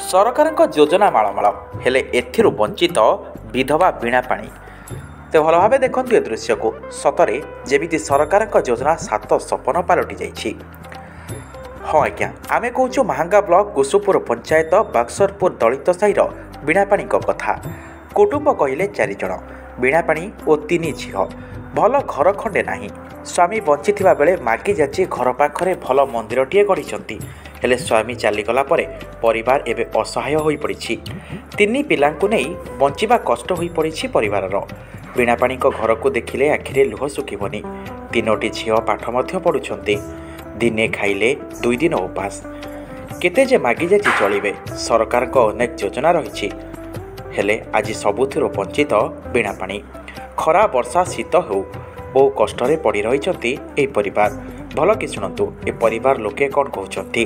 ସରକାରଙ୍କ ଯୋଜନା ମାଳମାଳ ହେଲେ ଏଥିରୁ ବଞ୍ଚିତ ବିଧବା ବୀଣା ପାଣି। ତ ଭଲ ଭାବେ ଦେଖନ୍ତୁ ଏ ଦୃଶ୍ୟକୁ। ସତରେ ଯେମିତି ସରକାରଙ୍କ ଯୋଜନା ସାତ ସପନ ପାଲଟି ଯାଇଛି। ହଁ ଆଜ୍ଞା, ଆମେ କହୁଛୁ ମାହାଙ୍ଗା ବ୍ଲକ କୁସୁପୁର ପଞ୍ଚାୟତ ବାକ୍ସରପୁର ଦଳିତ ସାହିର ବୀଣାପାଣିଙ୍କ କଥା। କୁଟୁମ୍ବ କହିଲେ 4 ଜଣ, ବୀଣାପାଣି ଓ 3 ଝିଅ। ଭଲ ଘର ଖଣ୍ଡେ ନାହିଁ। ସ୍ୱାମୀ ବଞ୍ଚିଥିବା ବେଳେ ମାଗି ଯାଚି ଘର ପାଖରେ ଭଲ ମନ୍ଦିରଟିଏ ଗଢ଼ିଛନ୍ତି। ହେଲେ ସ୍ୱାମୀ ଚାଲିଗଲା ପରେ ପରିବାର ଏବେ ଅସହାୟ ହୋଇପଡ଼ିଛି। 3 ପିଲାଙ୍କୁ ନେଇ ବଞ୍ଚିବା କଷ୍ଟ ହୋଇପଡ଼ିଛି ପରିବାରର। ବୀଣାପାଣିଙ୍କ ଘରକୁ ଦେଖିଲେ ଆଖିରେ ଲୁହ ଶୁଖିବନି। 3ଟି ଝିଅ ପାଠ ମଧ୍ୟ ପଢ଼ୁଛନ୍ତି। ଦିନେ ଖାଇଲେ 2 ଦିନ ଉପାସ। କେତେ ଯେ ମାଗି ଯାଚି ଚଳିବେ। ସରକାରଙ୍କ ଅନେକ ଯୋଜନା ରହିଛି, ହେଲେ ଆଜି ସବୁଥିରୁ ବଞ୍ଚିତ ବୀଣାପାଣି। ଖରା ବର୍ଷା ଶୀତ ହେଉ ବହୁ କଷ୍ଟରେ ପଡ଼ି ରହିଛନ୍ତି ଏହି ପରିବାର। ଭଲ କି ଶୁଣନ୍ତୁ ଏ ପରିବାର ଲୋକେ କ'ଣ କହୁଛନ୍ତି।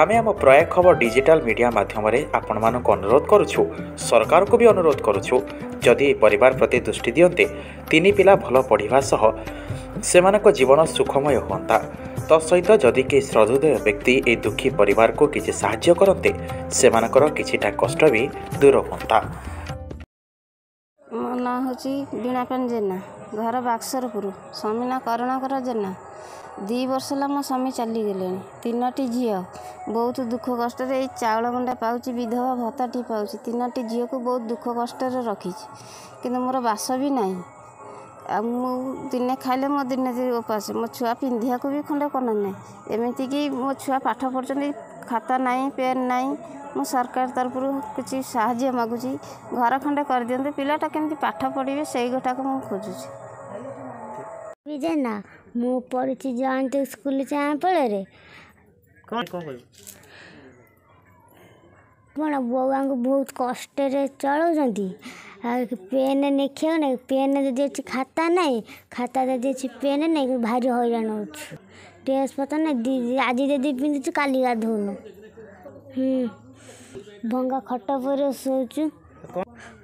ଆମେ ଆମ ପ୍ରୟାଗ ଖବର ଡିଜିଟାଲ ମିଡ଼ିଆ ମାଧ୍ୟମରେ ଆପଣମାନଙ୍କୁ ଅନୁରୋଧ କରୁଛୁ, ସରକାରକୁ ବି ଅନୁରୋଧ କରୁଛୁ, ଯଦି ଏ ପରିବାର ପ୍ରତି ଦୃଷ୍ଟି ଦିଅନ୍ତେ 3 ପିଲା ଭଲ ପଢ଼ିବା ସହ ସେମାନଙ୍କ ଜୀବନ ସୁଖମୟ ହୁଅନ୍ତା। ତତ୍ସହିତ ଯଦି କେହି ଶ୍ରଦ୍ଧେୟ ବ୍ୟକ୍ତି ଏହି ଦୁଃଖୀ ପରିବାରକୁ କିଛି ସାହାଯ୍ୟ କରନ୍ତେ ସେମାନଙ୍କର କିଛିଟା କଷ୍ଟ ବି ଦୂର ହୁଅନ୍ତା। ମୋ ନାଁ ହେଉଛି ବୀଣାପାଣି ଜେନା, ଘର ବାକ୍ସରପୁର। ସ୍ୱାମୀ ନାଁ କରୁଣାକର ଜେନା। 2 ବର୍ଷ ହେଲା ମୋ ସ୍ୱାମୀ ଚାଲିଗଲେଣି। 3ଟି ଝିଅ ବହୁତ ଦୁଃଖ କଷ୍ଟରେ ଏଇ ଚାଉଳ ଗୁଣ୍ଡା ପାଉଛି, ବିଧବା ଭତ୍ତାଟି ପାଉଛି। 3ଟି ଝିଅକୁ ବହୁତ ଦୁଃଖ କଷ୍ଟରେ ରଖିଛି, କିନ୍ତୁ ମୋର ବାସ ବି ନାହିଁ। ଆଉ ମୁଁ ଦିନେ ଖାଇଲେ ମୋ ଦିନେ ଉପାସ। ମୋ ଛୁଆ ପିନ୍ଧିବାକୁ ବି ଖଣ୍ଡେ କନା ନାହିଁ। ଏମିତିକି ମୋ ଛୁଆ ପାଠ ପଢ଼ୁଛନ୍ତି, ଖାତା ନାହିଁ, ପେନ୍ ନାହିଁ। ମୁଁ ସରକାର ତରଫରୁ କିଛି ସାହାଯ୍ୟ ମାଗୁଛି, ଘର ଖଣ୍ଡେ କରିଦିଅନ୍ତୁ, ପିଲାଟା କେମିତି ପାଠ ପଢ଼ିବେ ସେଇ ଗୋଟାକୁ ମୁଁ ଖୋଜୁଛି। ନା ମୁଁ ପଢ଼ିଛି ଜୟନ୍ତ ସ୍କୁଲ ଚାଁପଳରେ। କ'ଣ ବୋଉଙ୍କୁ ବହୁତ କଷ୍ଟରେ ଚଳାଉଛନ୍ତି। ଆଉ ପେନ୍ ଦେଖିବାକୁ ନାହିଁ, ପେନ୍ ଯଦି ଅଛି ଖାତା ନାହିଁ, ଖାତା ଯଦି ଅଛି ପେନ୍ ନାହିଁ, ଭାରି ହଇରାଣ ହେଉଛୁ। ଡ୍ରେସ୍ ପତ୍ର ନାହିଁ, ଆଜି ଯଦି ପିନ୍ଧୁଛୁ କାଲି ଗାଧଉନୁ। ଭଙ୍ଗା ଖଟ ପରେ ଶୋଉଛୁ।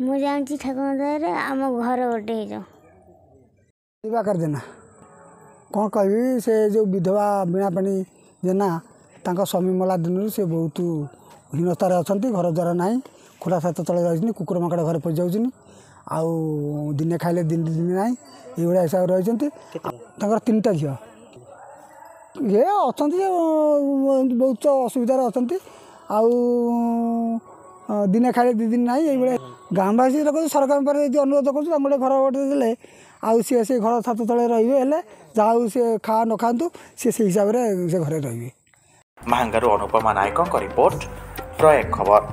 ମୁଁ ଜାଣିଛି ଠାକୁରଙ୍କ ଦୟାରେ ଆମ ଘର ଗୋଟେ ହେଇଯାଉ। ଜେନା କ'ଣ କହିବି, ସେ ଯେଉଁ ବିଧବା ବୀଣାପାଣି ଜେନା, ତାଙ୍କ ସ୍ୱାମୀ ମଲା ଦିନରୁ ସେ ବହୁତ ହୀନସ୍ତାରେ ଅଛନ୍ତି। ଘର ଦ୍ୱାର ନାହିଁ, ଖୋଲା ଛାତ ତଳେ ରହିଛନ୍ତି, କୁକୁର ମାଙ୍କଡ଼ ଘରେ ପଶିଯାଉଛନ୍ତି। ଆଉ ଦିନେ ଖାଇଲେ ଦିନ ନାହିଁ, ଏଇଭଳିଆ ହିସାବରେ ରହିଛନ୍ତି। ତାଙ୍କର 3ଟା ଝିଅ ଇଏ ଅଛନ୍ତି, ବହୁତ ଅସୁବିଧାରେ ଅଛନ୍ତି। ଆଉ ଦିନେ ଖାଇଲେ 2 ଦିନ ନାହିଁ, ଏଇଭଳିଆ। ଗାଁବାସୀ ଲୋକ ସରକାରଙ୍କ ପାଖରେ ଯଦି ଅନୁରୋଧ କରୁଛୁ, ତାଙ୍କୁ ଗୋଟେ ଘର ଗୋଟେ ଦେଲେ ଆଉ ସିଏ ସେ ଘର ଛାତ ତଳେ ରହିବେ। ହେଲେ ଯାହା ହଉ ସିଏ ନ ଖାଆନ୍ତୁ, ସିଏ ସେଇ ହିସାବରେ ସେ ଘରେ ରହିବେ। ମାହାଙ୍ଗାରୁ ଅନୁପମା ନାୟକଙ୍କ ରିପୋର୍ଟ, ପ୍ରୟାଗ ଖବର।